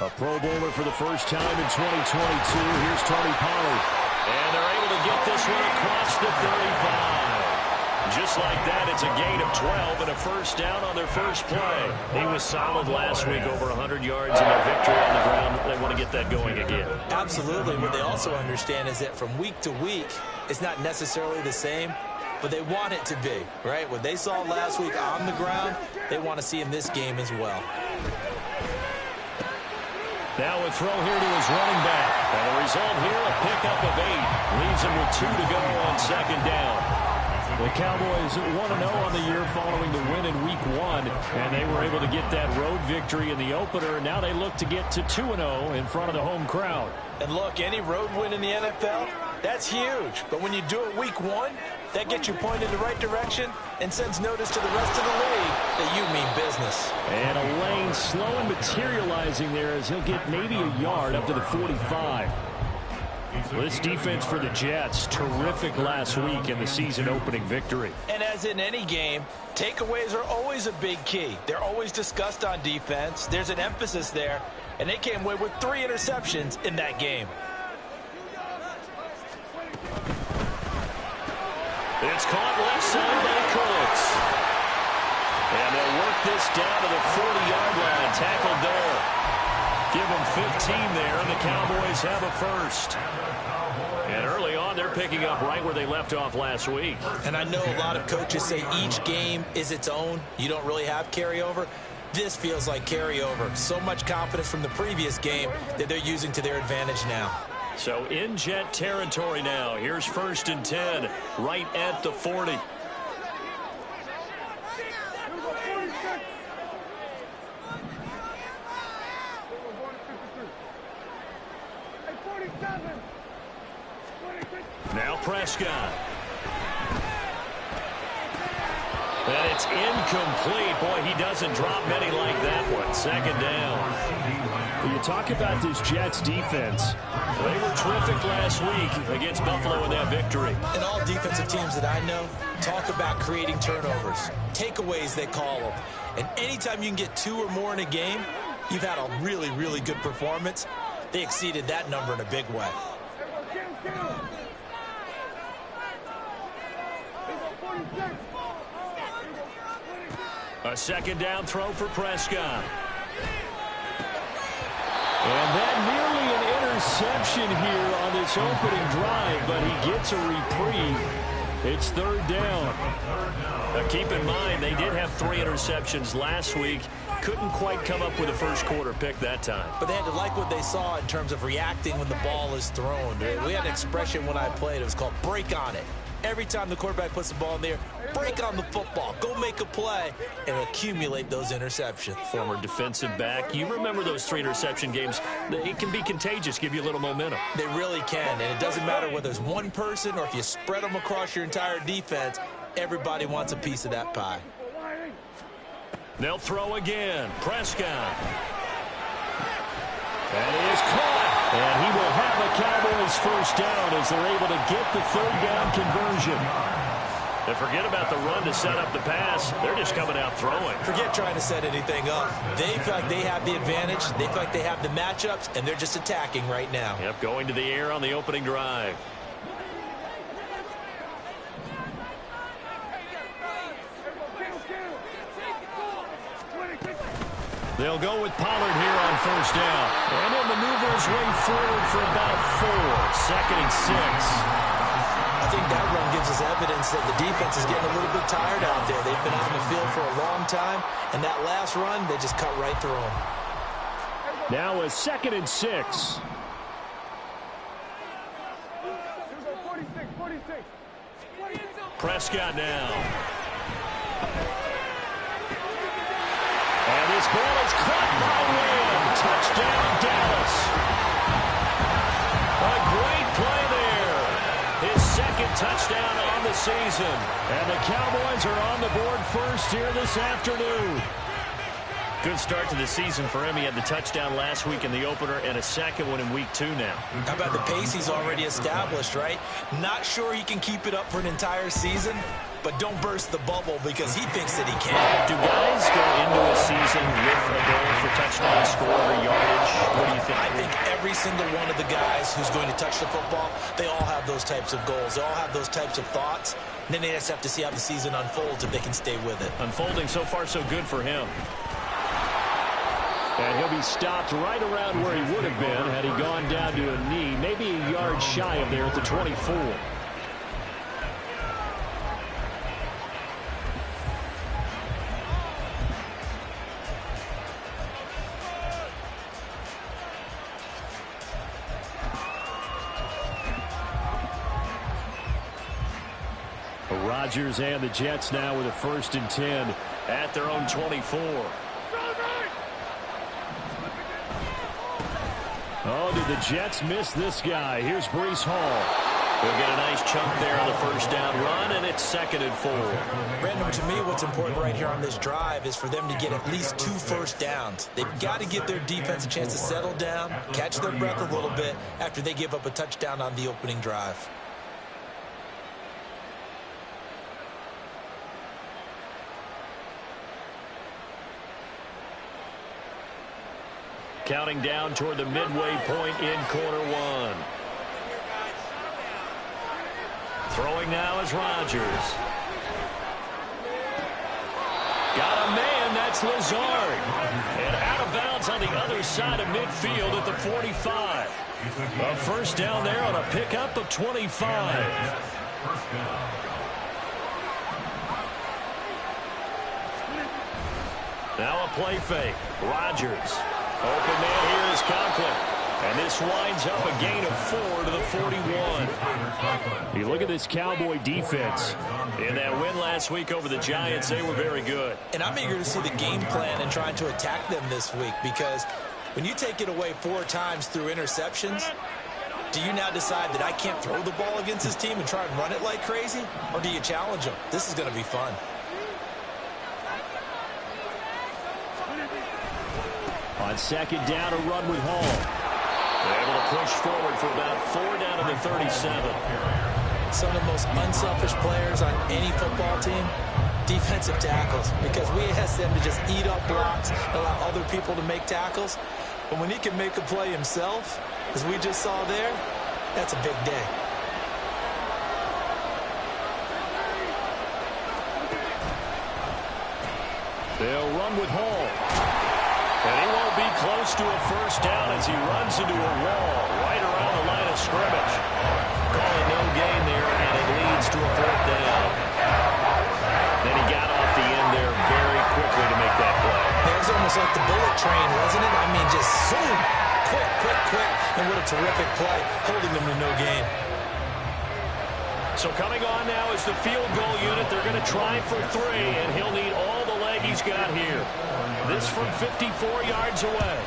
A Pro Bowler for the first time in 2022. Here's Tony Pollard. And they're able to get this one across the 35. Just like that, it's a gain of 12 and a first down on their first play. He was solid last week, over 100 yards in their victory on the ground. They want to get that going again. Absolutely. What they also understand is that from week to week, it's not necessarily the same, but they want it to be, right? What they saw last week on the ground, they want to see in this game as well. Now a throw here to his running back. And the result here, a pickup of 8. Leaves him with 2 to go on second down. The Cowboys 1-0 on the year following the win in Week 1, and they were able to get that road victory in the opener, and now they look to get to 2-0 in front of the home crowd. And look, any road win in the NFL, that's huge. But when you do it Week 1, that gets you pointed in the right direction and sends notice to the rest of the league that you mean business. And a lane slow and materializing there as he'll get maybe a yard up to the 45. Well, this defense for the Jets, terrific last week in the season-opening victory. And as in any game, takeaways are always a big key. They're always discussed on defense. There's an emphasis there, and they came away with 3 interceptions in that game. It's caught left side by Cooks. And they'll work this down to the 40-yard line, tackled there. Give them 15 there, and the Cowboys have a first. And early on, they're picking up right where they left off last week. And I know a lot of coaches say each game is its own. You don't really have carryover. This feels like carryover. So much confidence from the previous game that they're using to their advantage now. So in Jet territory now. Here's 1st and 10, right at the 40. Now Prescott. And it's incomplete. Boy, he doesn't drop many like that one. Second down. When you talk about this Jets defense, they were terrific last week against Buffalo in that victory. And all defensive teams that I know talk about creating turnovers. Takeaways, they call them. And anytime you can get 2 or more in a game, you've had a really, really good performance. They exceeded that number in a big way. A second down throw for Prescott. And that nearly an interception here on this opening drive, but he gets a reprieve. It's 3rd down. Now keep in mind, they did have 3 interceptions last week. Couldn't quite come up with a first quarter pick that time. But they had to like what they saw in terms of reacting when the ball is thrown. We had an expression when I played. It was called break on it. Every time the quarterback puts the ball in there, break on the football. Go make a play and accumulate those interceptions. Former defensive back. You remember those 3 interception games. It can be contagious, give you a little momentum. They really can, and it doesn't matter whether it's one person or if you spread them across your entire defense. Everybody wants a piece of that pie. They'll throw again. Prescott. And he is caught. And he will have a Cowboys first down as they're able to get the 3rd down conversion. And forget about the run to set up the pass. They're just coming out throwing. Forget trying to set anything up. They feel like they have the advantage. They feel like they have the matchups, and they're just attacking right now. Yep, going to the air on the opening drive. They'll go with Pollard here on first down. And he'll maneuver his way forward for about 4. 2nd and 6. I think that run gives us evidence that the defense is getting a little bit tired out there. They've been out in the field for a long time, and that last run, they just cut right through them. Now a 2nd and 6. Prescott now. And this ball is caught by Lamb. Touchdown, Dallas. A great play there. His 2nd touchdown on the season. And the Cowboys are on the board first here this afternoon. Good start to the season for him. He had the touchdown last week in the opener and a 2nd one in Week 2 now. How about the pace he's already established, right? Not sure he can keep it up for an entire season, but don't burst the bubble because he thinks that he can. Do guys go into a season with a goal for touchdown score or yardage? single one of the guys who's going to touch the football, they all have those types of goals. They all have those types of thoughts. And then they just have to see how the season unfolds if they can stay with it. Unfolding so far so good for him. And he'll be stopped right around where he would have been had he gone down to a knee, maybe a yard shy of there at the 24. Rodgers and the Jets now with a 1st and 10 at their own 24. Oh, did the Jets miss this guy? Here's Breece Hall. He'll get a nice chunk there on the 1st down run, and it's 2nd and 4. Brandon, to me, what's important right here on this drive is for them to get at least 2 first downs. They've got to give their defense a chance to settle down, catch their breath a little bit after they give up a touchdown on the opening drive. Counting down toward the midway point in quarter 1. Throwing now is Rodgers. Got a man, that's Lazard. And out of bounds on the other side of midfield at the 45. A 1st down there on a pickup of 25. Now a play fake. Rodgers. Open man here is Conklin. And this winds up a gain of 4 to the 41. You look at this Cowboy defense. In that win last week over the Giants, they were very good. And I'm eager to see the game plan and trying to attack them this week, because when you take it away 4 times through interceptions, do you now decide that I can't throw the ball against this team and try and run it like crazy? Or do you challenge them? This is going to be fun. On 2nd down, a run with Hall. They're able to push forward for about 4 down to the 37. Some of the most unselfish players on any football team, defensive tackles, because we ask them to just eat up blocks, allow other people to make tackles. But when he can make a play himself, as we just saw there, that's a big day. They'll run with Hall. And he won't be close to a 1st down as he runs into a wall right around the line of scrimmage. Call it no gain there, and it leads to a 4th down. Then he got off the end there very quickly to make that play. It was almost like the bullet train, wasn't it? I mean, just zoom, quick, quick, quick, and what a terrific play, holding them to no gain. So coming on now is the field goal unit. They're going to try for 3, and he'll need all the leg he's got here. This from 54 yards away.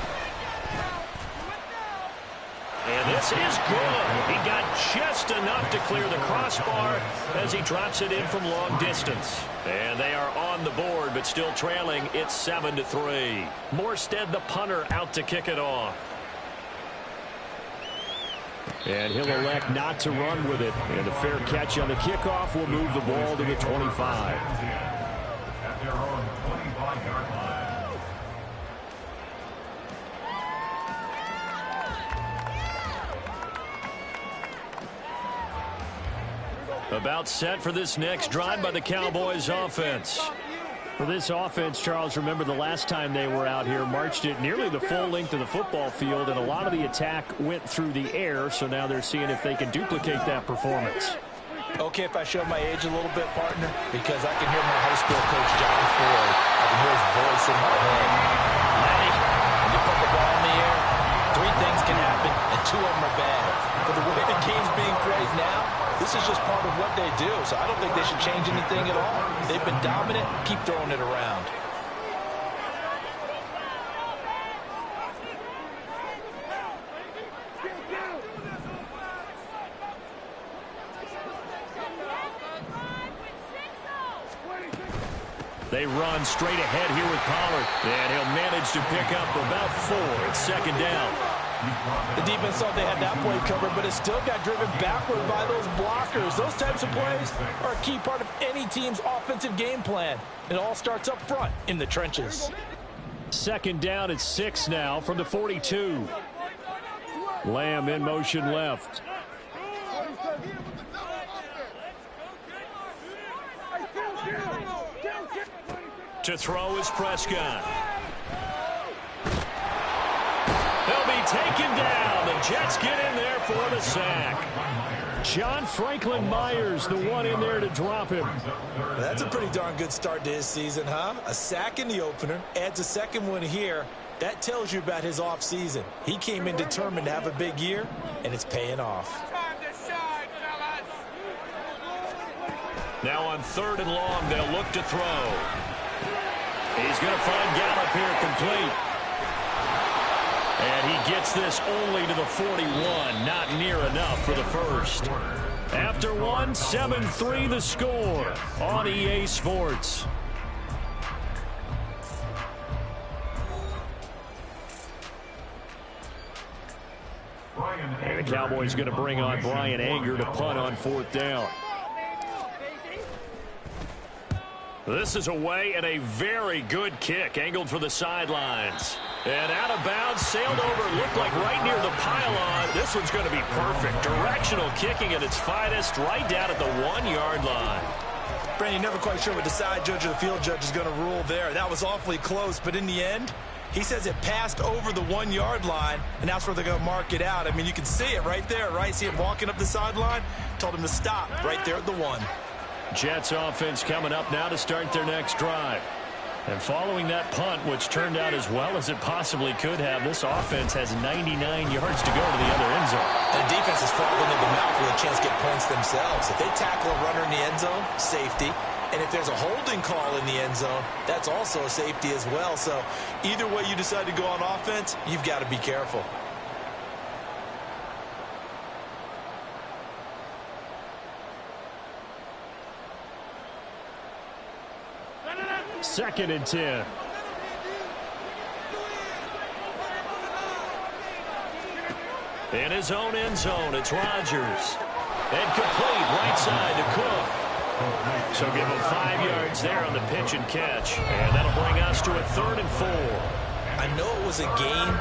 And this is good. He got just enough to clear the crossbar as he drops it in from long distance. And they are on the board, but still trailing. It's 7-3. Morstead, the punter, out to kick it off. And he'll elect not to run with it. And a fair catch on the kickoff will move the ball to the 25. About set for this next drive by the Cowboys offense. For this offense, Charles, remember the last time they were out here, marched it nearly the full length of the football field, and a lot of the attack went through the air, so now they're seeing if they can duplicate that performance. Okay, if I show my age a little bit, partner, because I can hear my high school coach, John Ford. I can hear his voice in my head. Lenny, when you put the ball in the air, 3 things can happen, and 2 of them are bad. For the way the game's being played now, this is just part of what they do, so I don't think they should change anything at all. They've been dominant. Keep throwing it around. They run straight ahead here with Pollard, and he'll manage to pick up about 4. It's 2nd down. The defense thought they had that play covered, but it still got driven backward by those blockers. Those types of plays are a key part of any team's offensive game plan. It all starts up front in the trenches. 2nd down at 6 now from the 42. Lamb in motion left. To throw is Prescott. He'll be taken down. The Jets get in there for the sack. John Franklin Myers, the one in there to drop him. That's a pretty darn good start to his season, huh? A sack in the opener, adds a second one here. That tells you about his offseason. He came in determined to have a big year, and it's paying off. Now on 3rd and long, they'll look to throw. He's going to find Gallup here complete. And he gets this only to the 41. Not near enough for the first. After one, 7-3 the score on EA Sports. And the Cowboys going to bring on Brian Anger to punt on 4th down. This is away and a very good kick. Angled for the sidelines. And out of bounds, sailed over, looked like right near the pylon. This one's going to be perfect. Directional kicking at its finest, right down at the 1-yard line. Brandon, you're never quite sure what the side judge or the field judge is going to rule there. That was awfully close, but in the end, he says it passed over the 1-yard line, and that's where they're going to mark it out. I mean, you can see it right there, right? See him walking up the sideline? Told him to stop right there at the 1. Jets offense coming up now to start their next drive. And following that punt, which turned out as well as it possibly could have, this offense has 99 yards to go to the other end zone. And the defense is falling into the mouth with a chance to get points themselves. If they tackle a runner in the end zone, safety. And if there's a holding call in the end zone, that's also a safety as well. So either way you decide to go on offense, you've got to be careful. Second and 10. In his own end zone, it's Rodgers. And complete right side to Cook. So give him 5 yards there on the pitch and catch. And that'll bring us to a 3rd and 4. I know it was a game,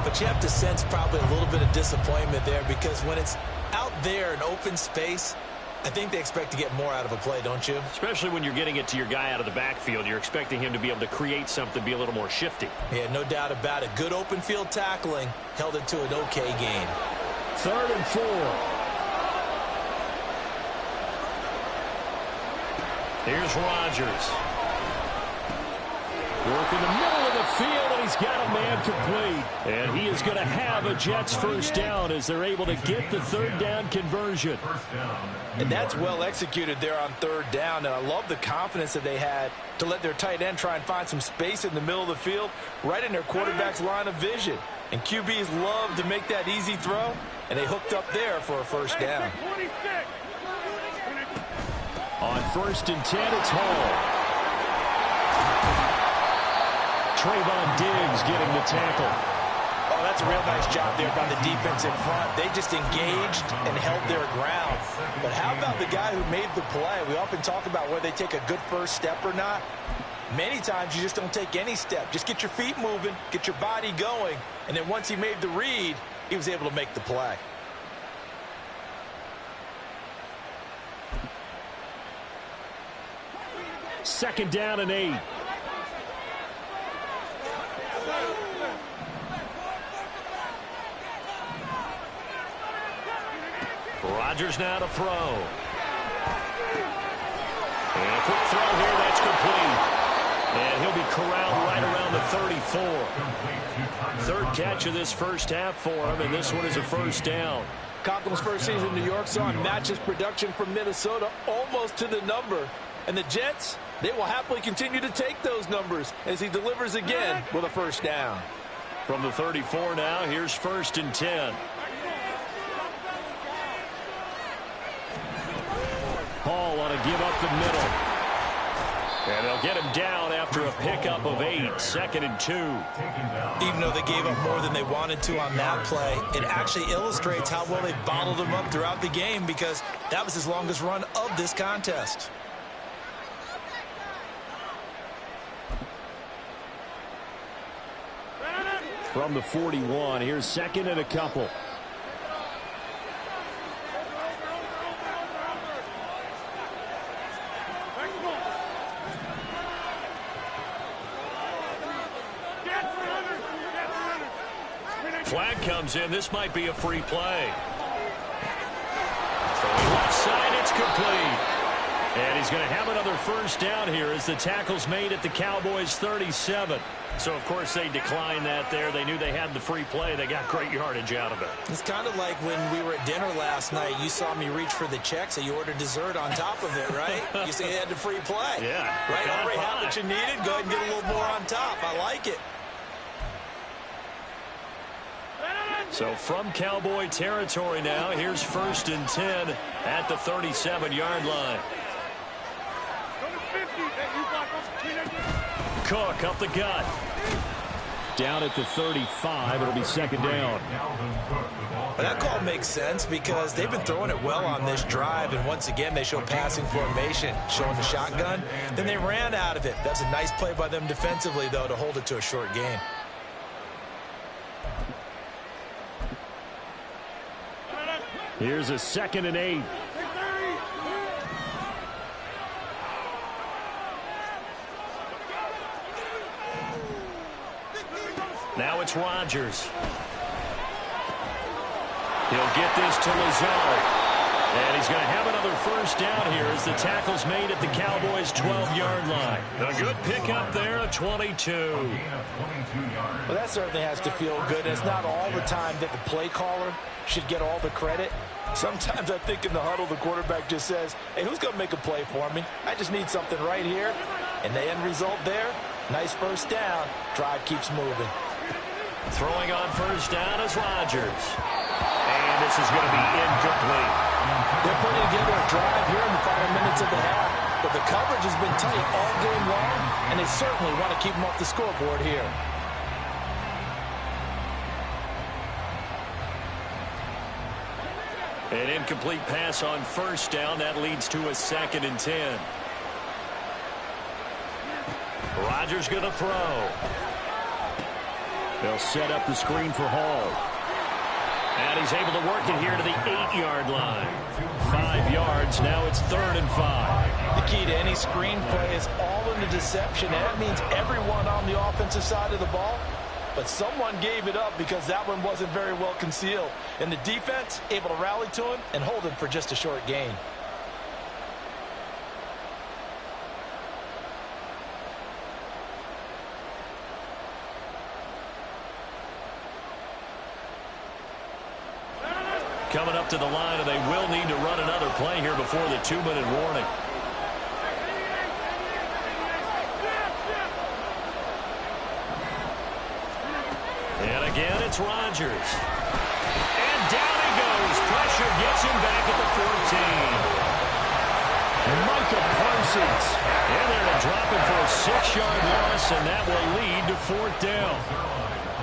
but you have to sense probably a little bit of disappointment there because when it's out there in open space, I think they expect to get more out of a play, don't you? Especially when you're getting it to your guy out of the backfield. You're expecting him to be able to create something, be a little more shifty. Yeah, no doubt about it. Good open field tackling held it to an okay gain. 3rd and 4. Here's Rodgers. Work in the middle of the field, and he's got a man complete. And he is going to have a Jets first down as they're able to get the 3rd down conversion. And that's well executed there on 3rd down. And I love the confidence that they had to let their tight end try and find some space in the middle of the field, right in their quarterback's line of vision. And QBs love to make that easy throw, and they hooked up there for a first down. On 1st and 10, it's Hall. Trayvon Diggs getting the tackle. Oh, that's a real nice job there by the defensive front. They just engaged and held their ground. But how about the guy who made the play? We often talk about whether they take a good first step or not. Many times you just don't take any step. Just get your feet moving, get your body going, and then once he made the read, he was able to make the play. Second down and 8. Rodgers now to throw. And a quick throw here, that's complete. And he'll be corralled right around the 34. 3rd catch of this first half for him, and this one is a first down. Conklin's first season in New York saw him match his production from Minnesota almost to the number. And the Jets, they will happily continue to take those numbers as he delivers again with a first down. From the 34 now, here's 1st and 10. Hall want to give up the middle. And they'll get him down after a pickup of 8. 2nd and 2. Even though they gave up more than they wanted to on that play, it actually illustrates how well they bottled him up throughout the game because that was his longest run of this contest. From the 41, here's 2nd and a couple. Flag comes in. This might be a free play. Throwing left side, it's complete. And he's going to have another first down here as the tackle's made at the Cowboys' 37. So, of course, they declined that there. They knew they had the free play. They got great yardage out of it. It's kind of like when we were at dinner last night. You saw me reach for the check, so you ordered dessert on top of it, right? You said you had the free play. Yeah. Right? Already had what you needed. Go ahead and get a little more on top. I like it. So from Cowboy territory now, here's 1st and 10 at the 37-yard line. Cook up the gut. Down at the 35, it'll be 2nd down. But that call makes sense because they've been throwing it well on this drive, and once again they show passing formation, showing the shotgun. Then they ran out of it. That's a nice play by them defensively, though, to hold it to a short gain. Here's a 2nd and 8. Now it's Rodgers. He'll get this to Lazard. And he's going to have another first down here as the tackle's made at the Cowboys' 12-yard line. A good pickup there, a 22. Well, that certainly has to feel good. It's not all the time that the play caller should get all the credit. Sometimes I think in the huddle the quarterback just says, hey, who's going to make a play for me? I just need something right here. And the end result there, nice first down. Drive keeps moving. Throwing on first down is Rodgers. And this is going to be incomplete. They're putting together a drive here in the final minutes of the half. But the coverage has been tight all game long, and they certainly want to keep them off the scoreboard here. An incomplete pass on first down. That leads to a 2nd and 10. Rodgers going to throw. They'll set up the screen for Hall. And he's able to work it here to the 8-yard line. 5 yards. Now it's 3rd and 5. The key to any screen play is all in the deception. And that means everyone on the offensive side of the ball. But someone gave it up because that one wasn't very well concealed. And the defense able to rally to him and hold him for just a short gain. Coming up to the line, and they will need to run another play here before the 2-minute warning. And again, it's Rodgers. And down he goes. Pressure gets him back at the 14. Micah Parsons. And they're going to drop him for a 6-yard loss, and that will lead to 4th down.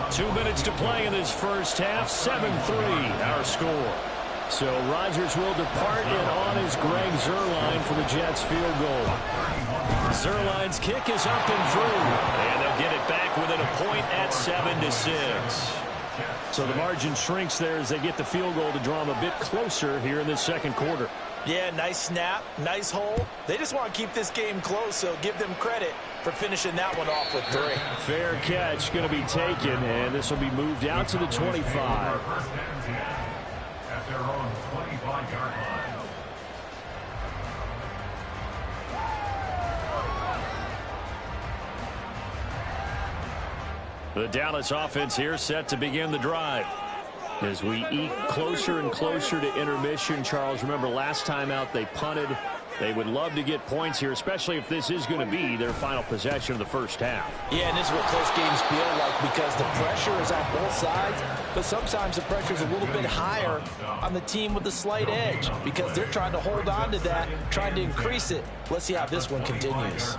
2 minutes to play in this first half. 7-3 our score. So Rodgers will depart, and on is Greg Zuerlein for the Jets field goal. Zuerlein's kick is up and through, and they'll get it back within a point at 7-6. So the margin shrinks there as they get the field goal to draw them a bit closer here in the second quarter. Yeah, nice snap, nice hole. They just want to keep this game close, so give them credit for finishing that one off with 3. Fair catch going to be taken, and this will be moved out to the 25. At their own 25-yard line. The Dallas offense here set to begin the drive. As we eke closer and closer to intermission, Charles, remember last time out they punted. They would love to get points here, especially if this is going to be their final possession of the first half. Yeah, and this is what close games feel like because the pressure is on both sides, but sometimes the pressure is a little bit higher on the team with the slight edge because they're trying to hold on to that, trying to increase it. Let's see how this one continues.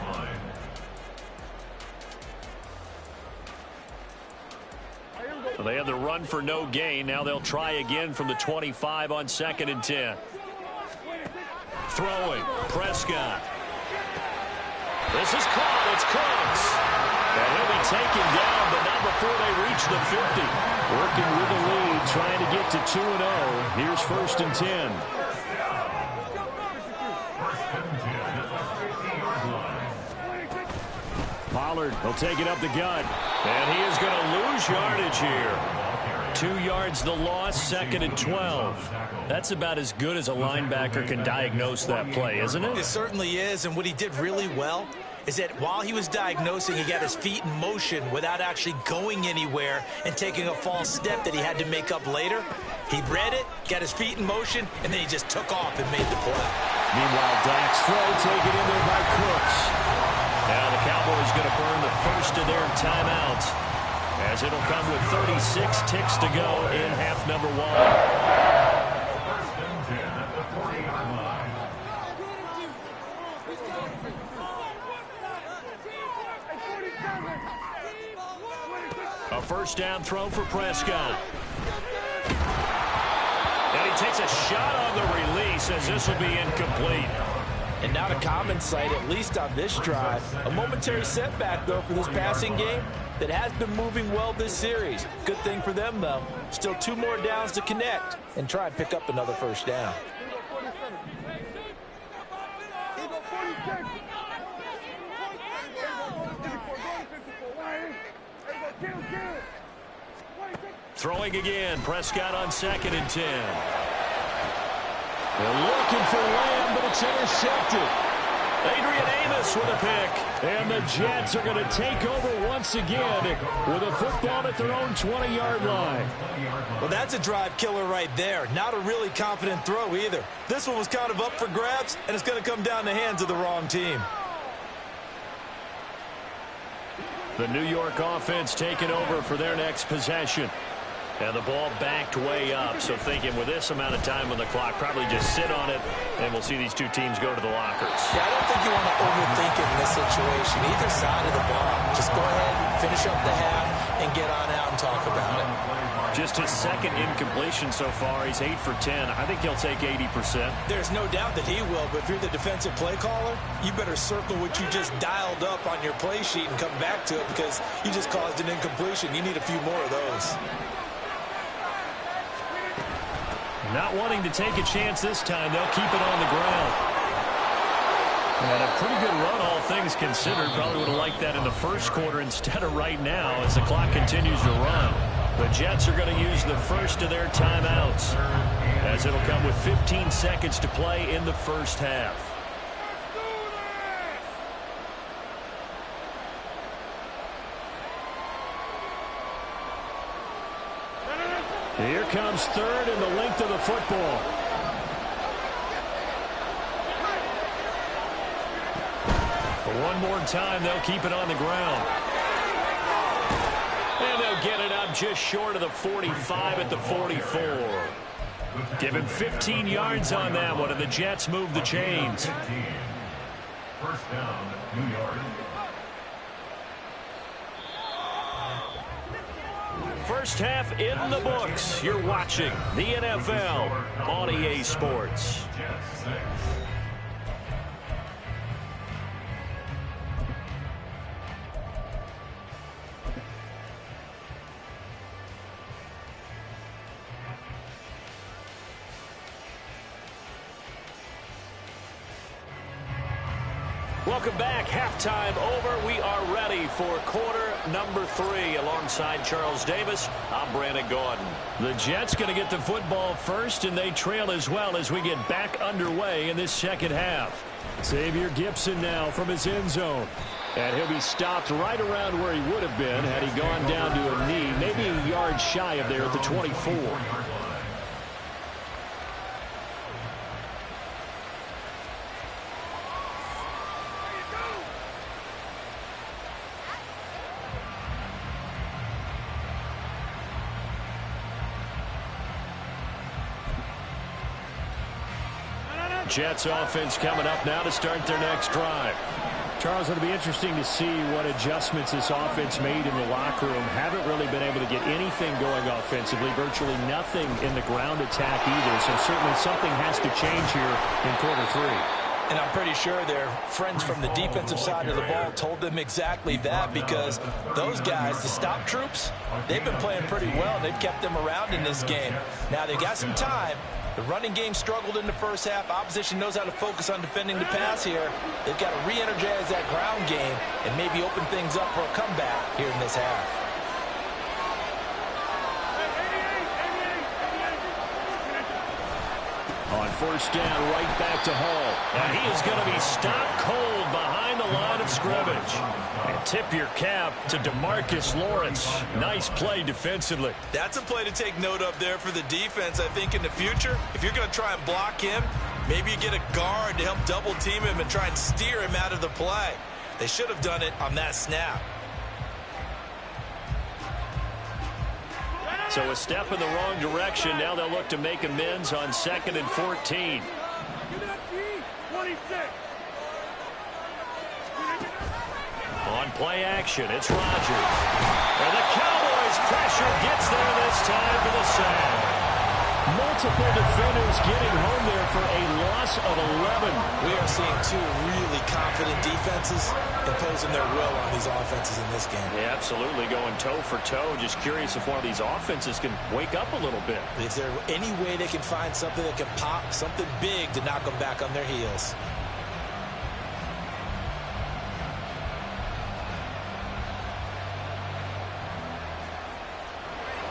Well, they had the run for no gain. Now they'll try again from the 25 on 2nd and 10. Throwing, Prescott. This is caught. It's Cooks. And he'll be taken down, but not before they reach the 50. Working with the lead, trying to get to 2-0. Here's 1st and 10. Pollard will take it up the gut. And he is going to lose yardage here. 2 yards the loss, 2nd and 12. That's about as good as a linebacker can diagnose that play, isn't it? It certainly is, and what he did really well is that while he was diagnosing, he got his feet in motion without actually going anywhere and taking a false step that he had to make up later. He read it, got his feet in motion, and then he just took off and made the play. Meanwhile, Dak's throw taken in there by Cooks. Now the Cowboys going to burn the first of their timeouts, as it'll come with 36 ticks to go in half number 1. First and 10 at the 40-yard line. A first down throw for Prescott. And he takes a shot on the release, as this will be incomplete. And not a common sight, at least on this drive. A momentary setback, though, for this passing game that has been moving well this series. Good thing for them, though. Still 2 more downs to connect and try and pick up another first down. Throwing again, Prescott on 2nd and 10. They're looking for Lamb, but it's intercepted. Adrian Amos with a pick. And the Jets are going to take over once again with a football at their own 20-yard line. Well, that's a drive killer right there. Not a really confident throw either. This one was kind of up for grabs, and it's going to come down the hands of the wrong team. The New York offense taking over for their next possession. And the ball backed way up, so thinking with this amount of time on the clock, probably just sit on it, and we'll see these two teams go to the lockers. Yeah, I don't think you want to overthink it in this situation. Either side of the ball, just go ahead, finish up the half, and get on out and talk about it. Just his 2nd incompletion so far. He's 8 for 10. I think he'll take 80%. There's no doubt that he will, but if you're the defensive play caller, you better circle what you just dialed up on your play sheet and come back to it, because you just caused an incompletion. You need a few more of those. Not wanting to take a chance this time. They'll keep it on the ground. And a pretty good run, all things considered. Probably would have liked that in the first quarter instead of right now as the clock continues to run. The Jets are going to use the first of their timeouts, as it'll come with 15 seconds to play in the first half. Here comes 3rd and the length of the football. But one more time, they'll keep it on the ground. And they'll get it up just short of the 45 at the 44. Give him 15 yards on that one, and the Jets move the chains. First down, New York. First half in the books. You're watching the NFL on EA Sports. Jets 6. Welcome back. Halftime over. We are ready for quarter number 3. Alongside Charles Davis, I'm Brandon Gordon. The Jets going to get the football first, and they trail as well as we get back underway in this second half. Xavier Gipson now from his end zone. And he'll be stopped right around where he would have been had he gone down to a knee, maybe a yard shy of there at the 24. Jets offense coming up now to start their next drive. Charles, it'll be interesting to see what adjustments this offense made in the locker room. Haven't really been able to get anything going offensively, virtually nothing in the ground attack either. So certainly something has to change here in quarter 3. And I'm pretty sure their friends from the defensive side of the ball told them exactly that, because those guys, the stop troops, they've been playing pretty well. They've kept them around in this game. Now they've got some time. The running game struggled in the first half. Opposition knows how to focus on defending the pass here. They've got to re-energize that ground game and maybe open things up for a comeback here in this half. On first down, right back to Hall. And he is going to be stopped cold behind the line of scrimmage. And tip your cap to DeMarcus Lawrence. Nice play defensively. That's a play to take note of there for the defense. I think in the future, if you're going to try and block him, maybe you get a guard to help double team him and try and steer him out of the play. They should have done it on that snap. So a step in the wrong direction. Now they'll look to make amends on 2nd and 14. On play action, it's Rodgers. And the Cowboys' pressure gets there this time for the sack. Multiple defenders getting home there for a loss of 11. We are seeing two really confident defenses imposing their will on these offenses in this game. Yeah, absolutely, going toe for toe. Just curious if one of these offenses can wake up a little bit. Is there any way they can find something that can pop, something big to knock them back on their heels?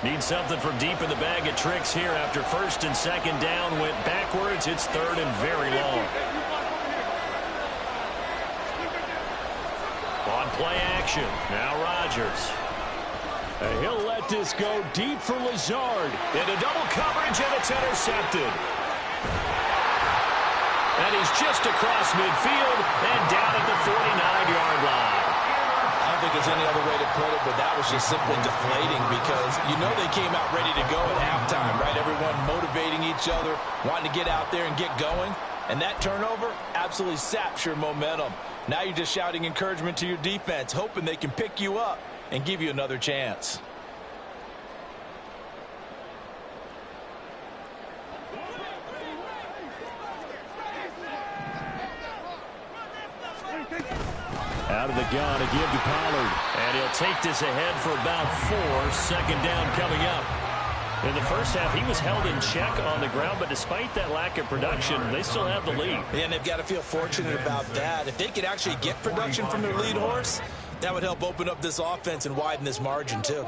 Need something from deep in the bag of tricks here after 1st and 2nd down. Went backwards. It's 3rd and very long. On play action. Now Rodgers. And he'll let this go deep for Lazard. Into double coverage, and it's intercepted. And he's just across midfield and down at the 49-yard line. I don't think there's any other way to put it, but that was just simply deflating because you know they came out ready to go at halftime, right? Everyone motivating each other, wanting to get out there and get going. And that turnover absolutely saps your momentum. Now you're just shouting encouragement to your defense, hoping they can pick you up and give you another chance. Out of the gun, a give to Pollard. And he'll take this ahead for about 4. 2nd down coming up. In the first half, he was held in check on the ground, but despite that lack of production, they still have the lead. And they've got to feel fortunate about that. If they could actually get production from their lead horse, that would help open up this offense and widen this margin, too.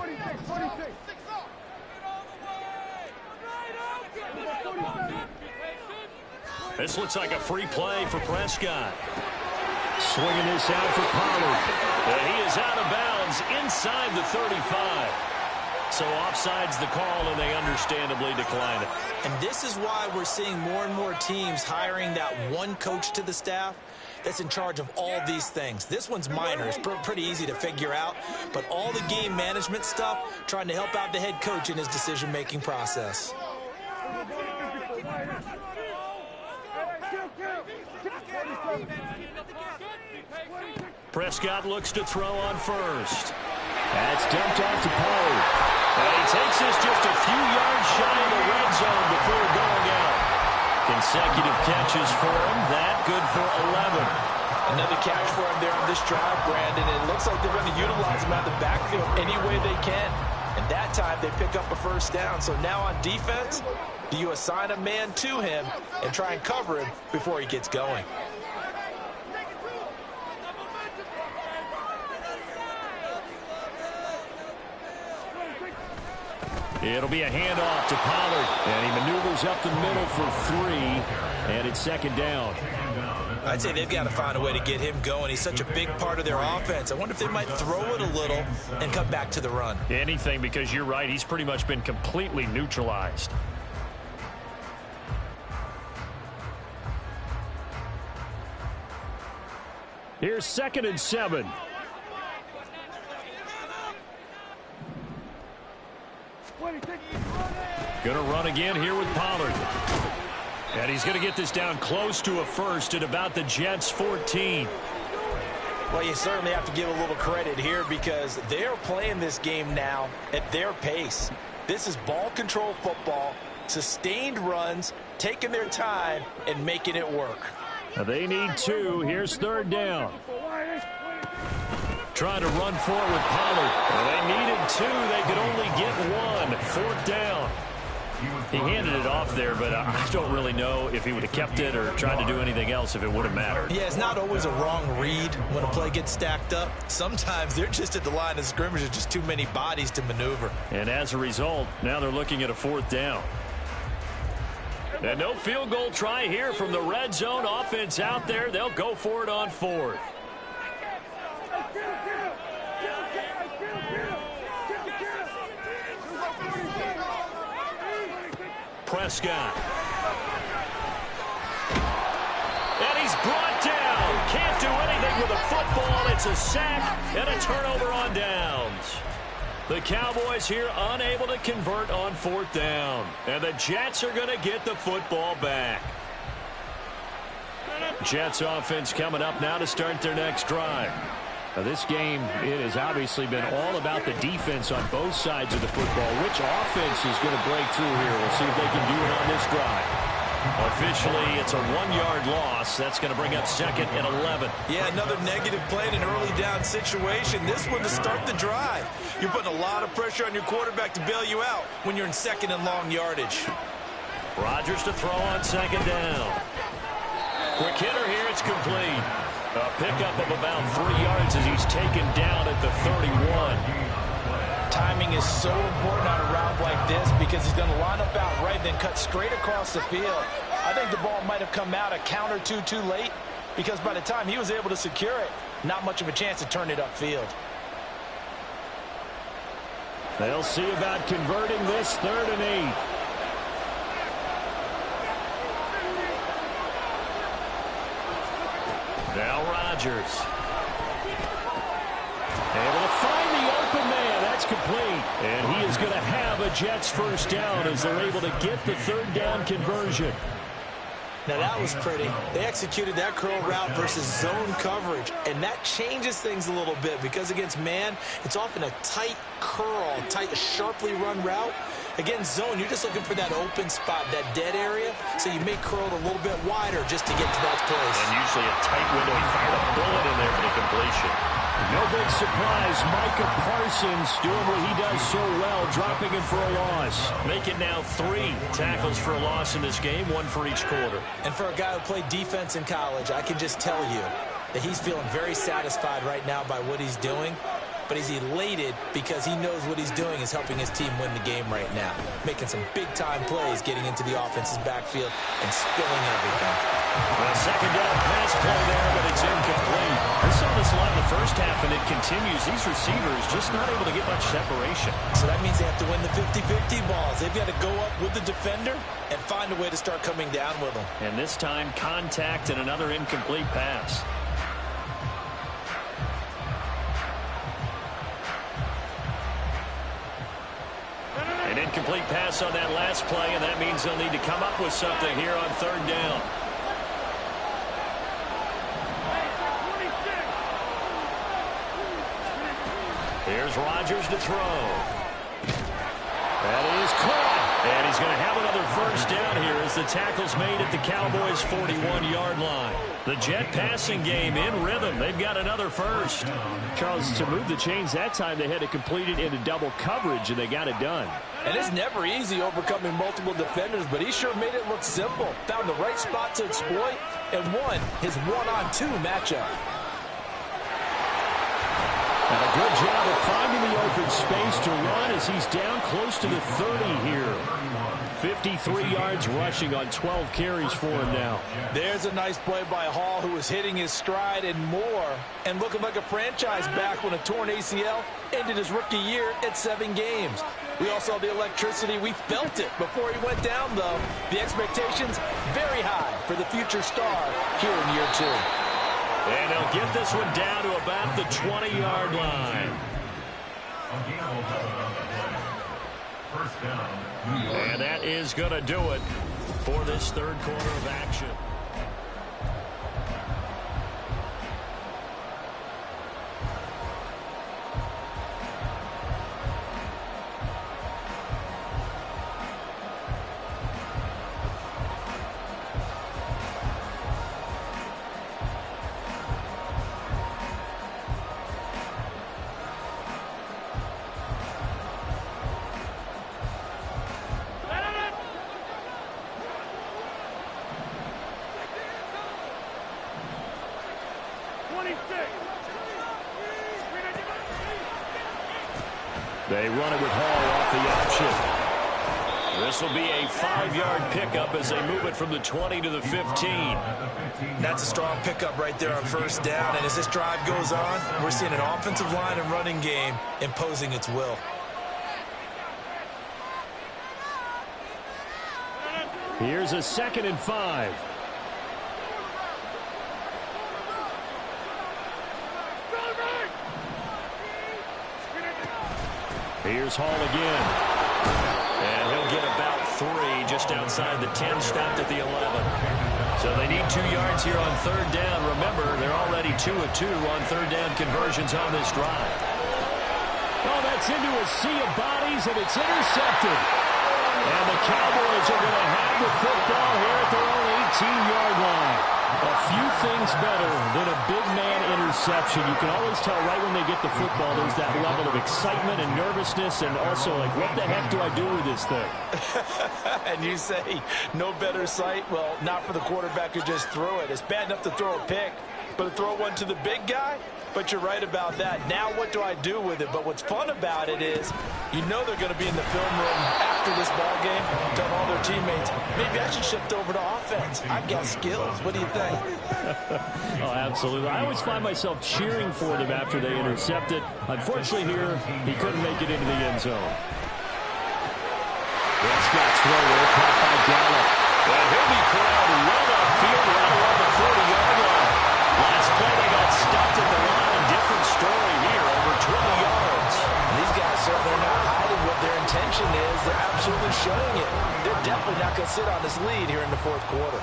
This looks like a free play for Prescott. Swinging this out for Pollard. And he is out of bounds inside the 35. So offside's the call, and they understandably decline it. And this is why we're seeing more and more teams hiring that one coach to the staff that's in charge of all these things. This one's minor. It's pretty easy to figure out. But all the game management stuff, trying to help out the head coach in his decision-making process. Prescott looks to throw on first. That's dumped off to Pollard. And he takes this just a few yards shy of the red zone before going out. Consecutive catches for him. That good for 11. Another catch for him there on this drive, Brandon. And it looks like they're going to utilize him out of the backfield any way they can. And that time they pick up a first down. So now on defense, do you assign a man to him and try and cover him before he gets going? It'll be a handoff to Pollard. And he maneuvers up the middle for 3. And it's 2nd down. I'd say they've got to find a way to get him going. He's such a big part of their offense. I wonder if they might throw it a little and come back to the run. Anything, because you're right. He's pretty much been completely neutralized. Here's 2nd and 7. Gonna run again here with Pollard. And he's gonna get this down close to a first at about the Jets' 14. Well, you certainly have to give a little credit here because they're playing this game now at their pace. This is ball control football, sustained runs, taking their time and making it work. Now they need 2. Here's 3rd down. Trying to run forward with Pollard. Well, they needed 2. They could only get 1. 4th down. He handed it off there, but I don't really know if he would have kept it or tried to do anything else if it would have mattered. Yeah, it's not always a wrong read when a play gets stacked up. Sometimes they're just at the line of scrimmage. There's just too many bodies to maneuver. And as a result, now they're looking at a 4th down. And no field goal try here from the red zone. Offense out there. They'll go for it on fourth. Prescott. And he's brought down. Can't do anything with a football. It's a sack and a turnover on downs. The Cowboys here unable to convert on fourth down. And the Jets are going to get the football back. Jets offense coming up now to start their next drive. Now this game, it has obviously been all about the defense on both sides of the football. Which offense is going to break through here? We'll see if they can do it on this drive. Officially, it's a 1-yard loss. That's going to bring up second and 11. Yeah, another negative play in an early down situation. This one to start the drive. You're putting a lot of pressure on your quarterback to bail you out when you're in second and long yardage. Rodgers to throw on second down. Quick hitter here. It's complete. A pickup of about 3 yards as he's taken down at the 31. Timing is so important on a route like this because he's going to line up out right, then cut straight across the field. I think the ball might have come out a count or two too late because by the time he was able to secure it, not much of a chance to turn it upfield. They'll see about converting this 3rd and 8. Now Rodgers. Able to find the open man. That's complete. And he is going to have a Jets first down as they're able to get the 3rd down conversion. Now that was pretty. They executed that curl route versus zone coverage, and that changes things a little bit because against man, it's often a tight curl, tight, sharply run route. Against zone, you're just looking for that open spot, that dead area, so you may curl it a little bit wider just to get to that place. And usually a tight window. He fired a bullet in there for the completion. No big surprise. Micah Parsons doing what he does so well, dropping him for a loss. Make it now 3 tackles for a loss in this game, 1 for each quarter. And for a guy who played defense in college, I can just tell you that he's feeling very satisfied right now by what he's doing. But he's elated because he knows what he's doing is helping his team win the game right now. Making some big-time plays, getting into the offense's backfield and spilling everything. Well, second down pass play there, but it's incomplete. I saw this a lot in the first half, and it continues. These receivers just not able to get much separation. So that means they have to win the 50-50 balls. They've got to go up with the defender and find a way to start coming down with them. And this time, contact and another incomplete pass. An incomplete pass on that last play, and that means they'll need to come up with something here on 3rd down. Here's Rodgers to throw. That is caught. And he's going to have another first down here as the tackle's made at the Cowboys' 41-yard line. The Jet passing game in rhythm. They've got another first. Charles, to move the chains that time, they had to complete it into double coverage, and they got it done. And it's never easy overcoming multiple defenders, but he sure made it look simple. Found the right spot to exploit and won his 1-on-2 matchup. And a good job of finding the open space to run as he's down close to the 30 here. 53 yards rushing on 12 carries for him now. There's a nice play by Hall, who was hitting his stride and more, and looking like a franchise back when a torn ACL ended his rookie year at 7 games. We all saw the electricity. We felt it before he went down, though. The expectations very high for the future star here in year 2. And they'll get this one down to about the 20-yard line. First down. And that is going to do it for this 3rd quarter of action. They run it with Hall off the option. This will be a 5-yard pickup as they move it from the 20 to the 15. That's a strong pickup right there on first down. And as this drive goes on, we're seeing an offensive line and running game imposing its will. Here's a 2nd and 5. Here's Hall again. And he'll get about 3 just outside the 10, stopped at the 11. So they need 2 yards here on 3rd down. Remember, they're already 2 of 2 on 3rd down conversions on this drive. Oh, that's into a sea of bodies, and it's intercepted. And the Cowboys are going to have the football here at their own 18-yard line. A few things better than a big man interception. You can always tell right when they get the football, there's that level of excitement and nervousness, and also like, what the heck do I do with this thing? And you say no better sight? Well, not for the quarterback who just threw it. It's bad enough to throw a pick, but to throw one to the big guy? But you're right about that. Now what do I do with it? But what's fun about it is you know they're going to be in the film room after this ball game, telling all their teammates, maybe I should shift over to offense. I've got skills. What do you think? Oh, absolutely. I always find myself cheering for them after they intercept it. Unfortunately here, he couldn't make it into the end zone. Prescott's throw there, caught by Gallup. And he'll be corralled right upfield, right around the 40-yard line. Last play, they got stopped at the line. Different story here, over 20 yards. These guys certainly are not hiding what their intention is. They're absolutely showing it. They're definitely not going to sit on this lead here in the 4th quarter.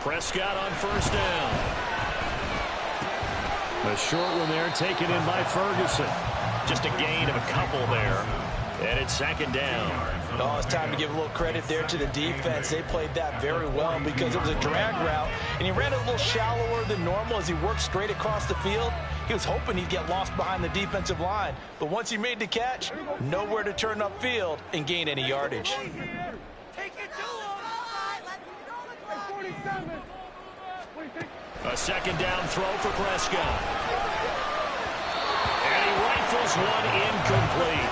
Prescott on 1st down. A short one there, taken in by Ferguson. Just a gain of a couple there. And it's 2nd down. Oh, it's time to give a little credit there to the defense. They played that very well because it was a drag route, and he ran it a little shallower than normal as he worked straight across the field. He was hoping he'd get lost behind the defensive line, but once he made the catch, nowhere to turn upfield and gain any yardage. A 2nd down throw for Prescott. And he rifles one incomplete.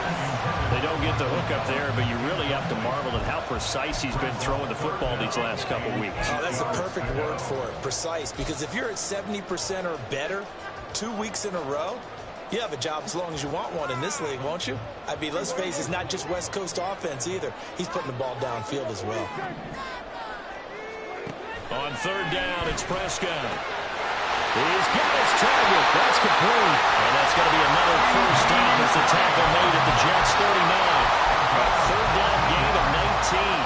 They don't get the hook up there, but you really have to marvel at how precise he's been throwing the football these last couple weeks. Oh, that's the perfect word for it, precise. Because if you're at 70% or better 2 weeks in a row, you have a job as long as you want one in this league, won't you? I mean, let's face it, it's not just West Coast offense either. He's putting the ball downfield as well. On 3rd down, it's Prescott. He's got his target. That's complete. And that's going to be another 1st down as the tackle made at the Jets' 39. A 3rd down gain of 19.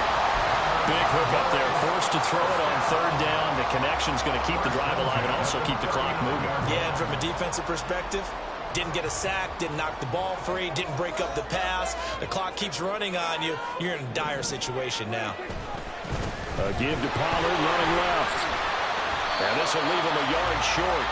Big hook up there. Forced to throw it on 3rd down. The connection's going to keep the drive alive and also keep the clock moving. Yeah, and from a defensive perspective, didn't get a sack, didn't knock the ball free, didn't break up the pass. The clock keeps running on you. You're in a dire situation now. A give to Pollard, running left. And this will leave him a yard short.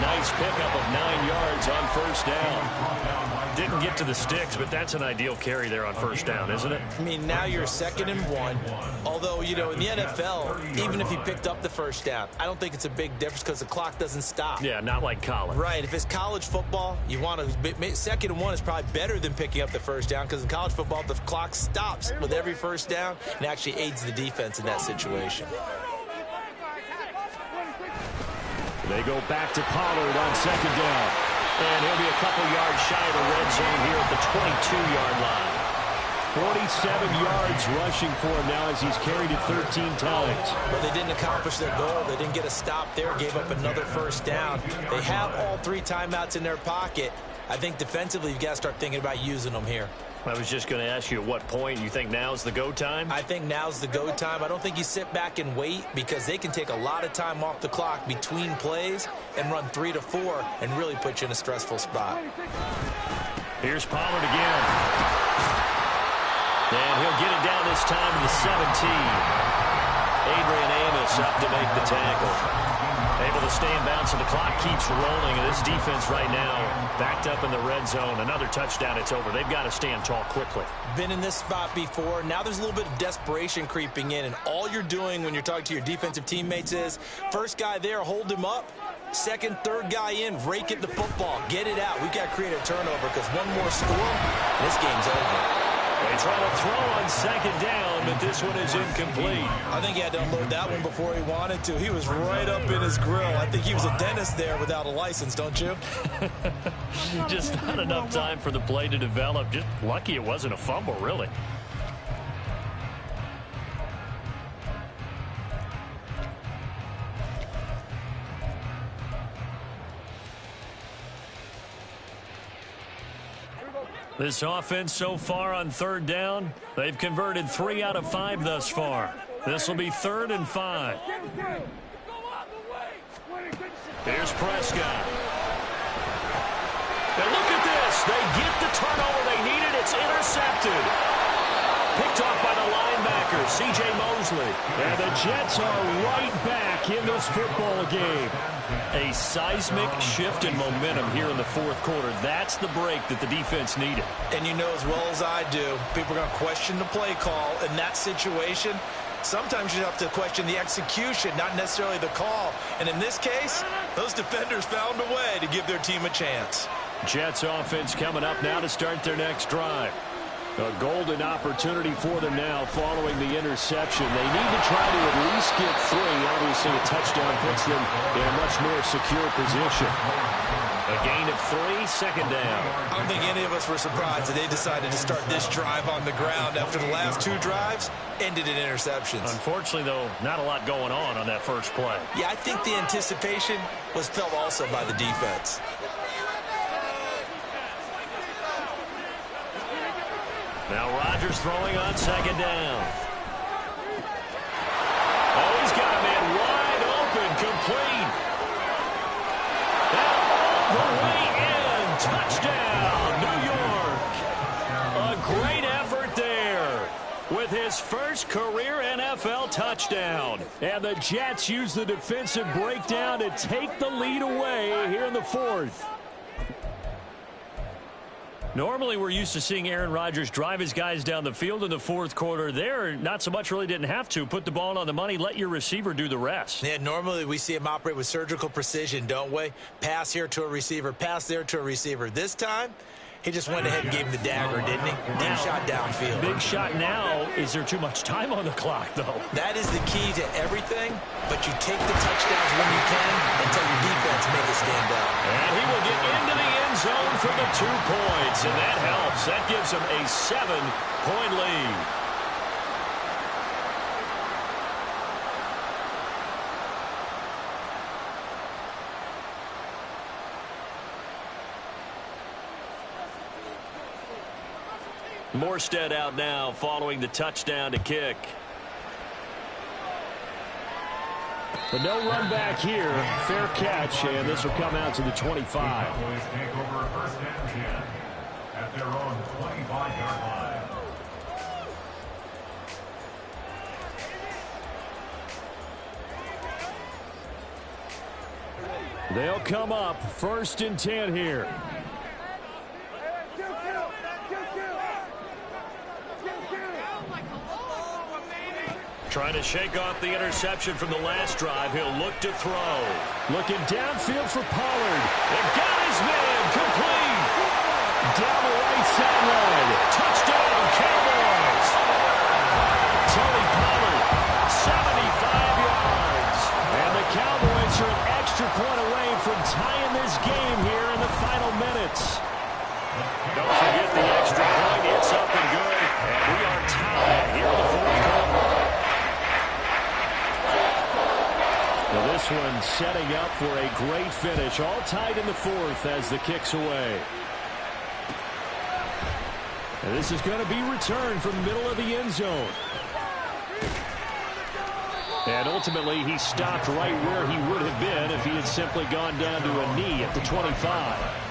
Nice pickup of 9 yards on 1st down. Didn't get to the sticks, but that's an ideal carry there on 1st down, isn't it? I mean, now you're 2nd and 1. Although, you know, in the NFL, even if he picked up the 1st down, I don't think it's a big difference because the clock doesn't stop. Yeah, not like college. Right. If it's college football, you want to 2nd and 1 is probably better than picking up the 1st down because in college football, the clock stops with every 1st down and actually aids the defense in that situation. They go back to Pollard on 2nd down. And he'll be a couple yards shy of the red zone here at the 22-yard line. 47 yards rushing for him now as he's carried it 13 times. But they didn't accomplish their goal. They didn't get a stop there, gave up another 1st down. They have all 3 timeouts in their pocket. I think defensively you've got to start thinking about using them here. I was just going to ask you at what point you think now's the go time? I think now's the go time. I don't think you sit back and wait because they can take a lot of time off the clock between plays and run 3 to 4 and really put you in a stressful spot. Here's Pollard again. And he'll get it down this time to the 17. Adrian Amos up to make the tackle. Able to stay in bounds, and the clock keeps rolling. And this defense right now backed up in the red zone. Another touchdown, it's over. They've got to stand tall quickly. Been in this spot before. Now there's a little bit of desperation creeping in, and all you're doing when you're talking to your defensive teammates is first guy there, hold him up. Second, third guy in, rake at the football. Get it out. We've got to create a turnover because one more score, and this game's over. They try to throw on second down, but this one is incomplete. I think he had to unload that one before he wanted to. He was right up in his grill. I think he was a dentist there without a license, don't you? Just not enough time for the play to develop. Just lucky it wasn't a fumble, really. This offense so far on third down, they've converted 3 out of 5 thus far. This will be 3rd and 5. Here's Prescott. And look at this. They get the turnover they needed. It's intercepted. Picked off by the linebacker, C.J. Mosley. And the Jets are right back in this football game. A seismic shift in momentum here in the fourth quarter. That's the break that the defense needed. And you know as well as I do, people are going to question the play call in that situation. Sometimes you have to question the execution, not necessarily the call. And in this case, those defenders found a way to give their team a chance. Jets offense coming up now to start their next drive. A golden opportunity for them now following the interception. They need to try to at least get 3. Obviously, a touchdown puts them in a much more secure position. A gain of 3, second down. I don't think any of us were surprised that they decided to start this drive on the ground after the last 2 drives ended in interceptions. Unfortunately, though, not a lot going on that first play. Yeah, I think the anticipation was felt also by the defense. Now Rodgers throwing on second down. Oh, he's got a man wide open, complete. And all the way in, touchdown, New York. A great effort there with his first career NFL touchdown. And the Jets use the defensive breakdown to take the lead away here in the fourth. Normally, we're used to seeing Aaron Rodgers drive his guys down the field in the fourth quarter. There, not so much, really didn't have to. Put the ball on the money, let your receiver do the rest. Yeah, normally we see him operate with surgical precision, don't we? Pass here to a receiver, pass there to a receiver. This time, he just went ahead and gave him the dagger, didn't he? Deep shot downfield. Big shot now. Is there too much time on the clock, though? That is the key to everything, but you take the touchdowns when you can and tell your defense make it stand up. And he will get into the end zone for the 2 points, and that helps. That gives him a 7-point lead. Morstead out now following the touchdown to kick. But no run back here. Fair catch, and this will come out to the 25. Cowboys take over 1st and 10 at their own 25-yard line. They'll come up 1st and 10 here. Trying to shake off the interception from the last drive. He'll look to throw. Looking downfield for Pollard. And got his man complete. Down the right sideline. Touchdown, Cowboys. Tony Pollard, 75 yards. And the Cowboys are an extra point away from tying this game here in the final minutes. Don't forget the extra point. It's up and good. And we are tied here in the fourth quarter. Well, this one setting up for a great finish. All tied in the fourth as the kick's away. And this is going to be returned from the middle of the end zone. And ultimately, he stopped right where he would have been if he had simply gone down to a knee at the 25.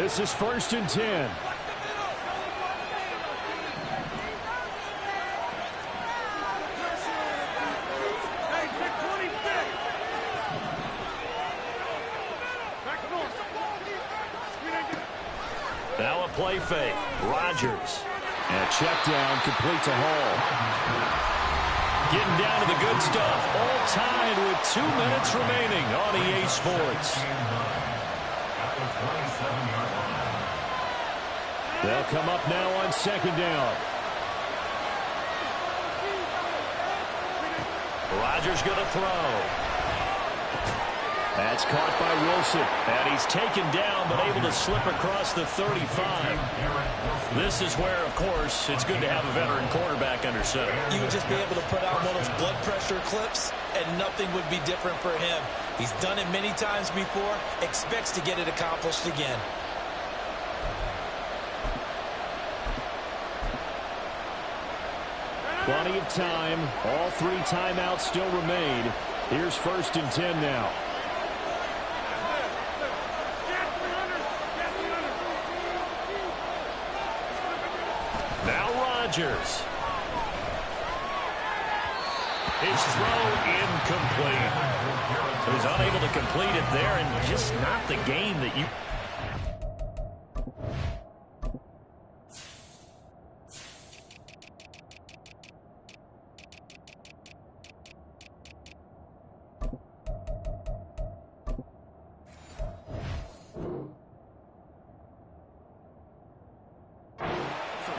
This is 1st and 10. Now a play fake. Rodgers. And a check down complete to Hall. Getting down to the good stuff. All tied with 2 minutes remaining on EA Sports. They'll come up now on 2nd down. Rodgers going to throw. That's caught by Wilson. And he's taken down, but able to slip across the 35. This is where, of course, it's good to have a veteran quarterback under center. You would just be able to put out one of those blood pressure clips, and nothing would be different for him. He's done it many times before, expects to get it accomplished again. Plenty of time. All 3 timeouts still remain. Here's 1st and 10 now. Now Rodgers. His throw incomplete. So he's unable to complete it there, and just not the game that you...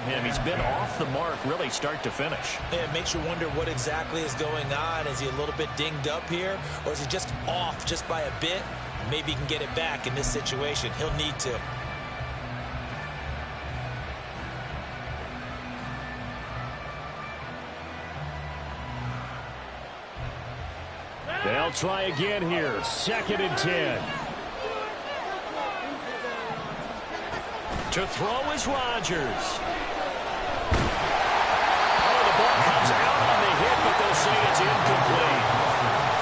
him. He's been off the mark really start to finish. Yeah, it makes you wonder what exactly is going on. Is he a little bit dinged up here, or is he just off just by a bit? Maybe he can get it back in this situation. He'll need to. They'll try again here. 2nd and 10. To throw is Rodgers. Comes out on the hit, but they'll say it's incomplete.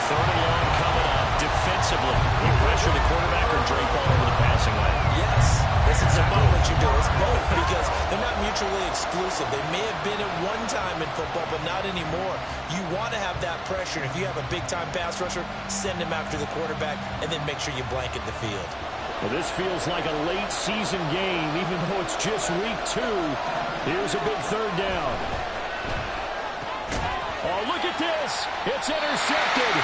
3rd and long coming up. Defensively, you pressure the quarterback or drape all over the passing lane? Yes, that's exactly what you do. It's both, because they're not mutually exclusive. They may have been at one time in football, but not anymore. You want to have that pressure. If you have a big-time pass rusher, send him after the quarterback, and then make sure you blanket the field. Well, this feels like a late-season game, even though it's just week 2. Here's a big 3rd down. Oh, look at this. It's intercepted.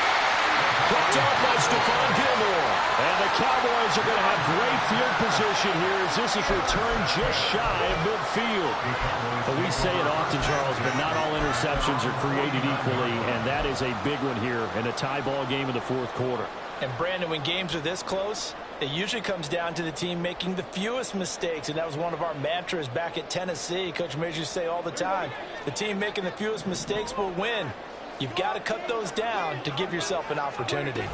Picked off by Stephon Gilmore. And the Cowboys are going to have great field position here as this is returned just shy of midfield. But we say it often, Charles, but not all interceptions are created equally, and that is a big one here in a tie ball game in the 4th quarter. And, Brandon, when games are this close, it usually comes down to the team making the fewest mistakes, and that was one of our mantras back at Tennessee. Coach Major say all the time, the team making the fewest mistakes will win. You've got to cut those down to give yourself an opportunity.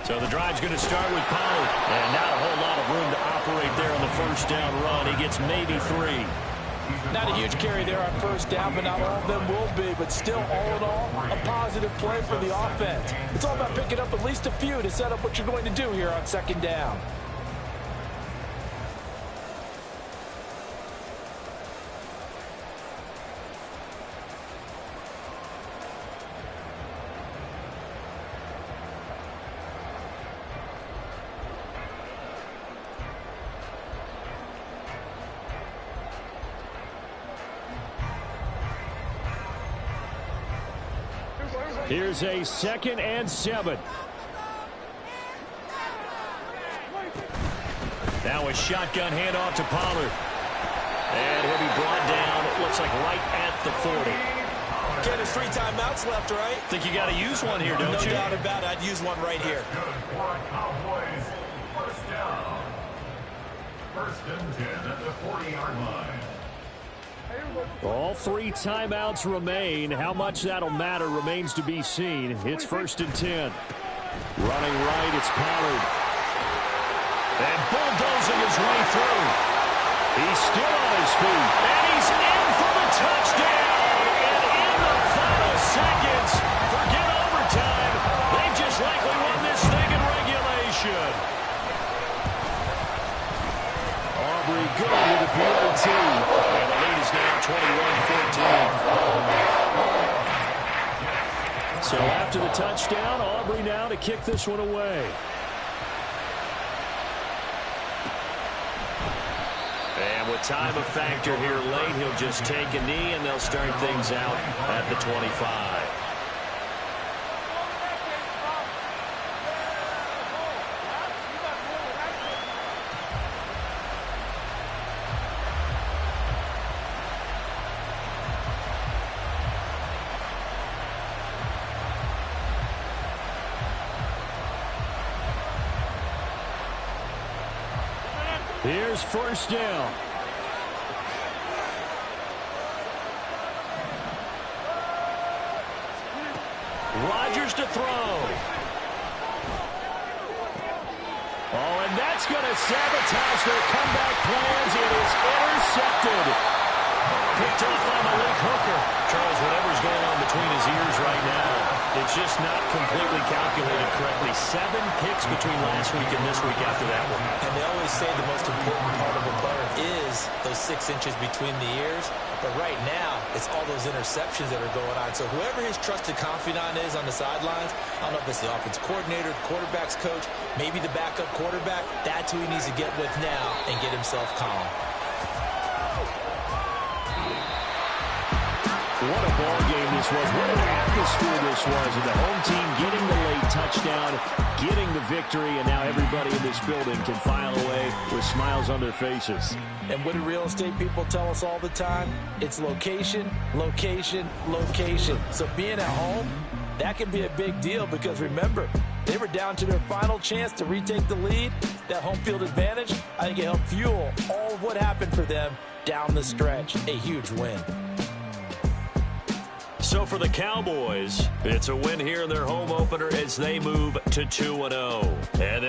So the drive's going to start with Pollard, and not a whole lot of room to operate there on the 1st down run. He gets maybe 3. Not a huge carry there on 1st down, but not all of them will be. But still, all in all, a positive play for the offense. It's all about picking up at least a few to set up what you're going to do here on 2nd down. Here's a 2nd and 7. Now a shotgun handoff to Pollard. And he'll be brought down, it looks like right at the 40. Ken, there's 3 timeouts left, right? Think you got to use one here, don't you? No doubt about it. I'd use one right here. Cowboys, 1st down. 1st and 10 at the 40-yard line. All 3 timeouts remain. How much that'll matter remains to be seen. It's 1st and 10. Running right, it's Pollard. And bulldozing his way through. He's still on his feet. And he's in for the touchdown. And in the final seconds, forget overtime. They just likely won this thing in regulation. So after the touchdown, Aubrey now to kick this one away. And with time a factor here late, he'll just take a knee, and they'll start things out at the 25. Here's first down. Rodgers to throw. Oh, and that's going to sabotage their comeback plans. It is intercepted. Picked off by Malik Hooker. Charles, whatever's going on between his ears right now, it's just not completely calculated correctly. 7 picks between last week and this week after that one. And they always say the most important part of a player is those 6 inches between the ears. But right now, it's all those interceptions that are going on. So whoever his trusted confidant is on the sidelines, I don't know if it's the offense coordinator, the quarterback's coach, maybe the backup quarterback, that's who he needs to get with now and get himself calm. What a ball game this was. What an atmosphere this was. And the home team getting the late touchdown, getting the victory, and now everybody in this building can file away with smiles on their faces. And what do real estate people tell us all the time? It's location, location, location. So being at home, that can be a big deal because remember, they were down to their final chance to retake the lead. That home field advantage, I think it helped fuel all of what happened for them down the stretch. A huge win. So for the Cowboys, it's a win here in their home opener as they move to 2-0. And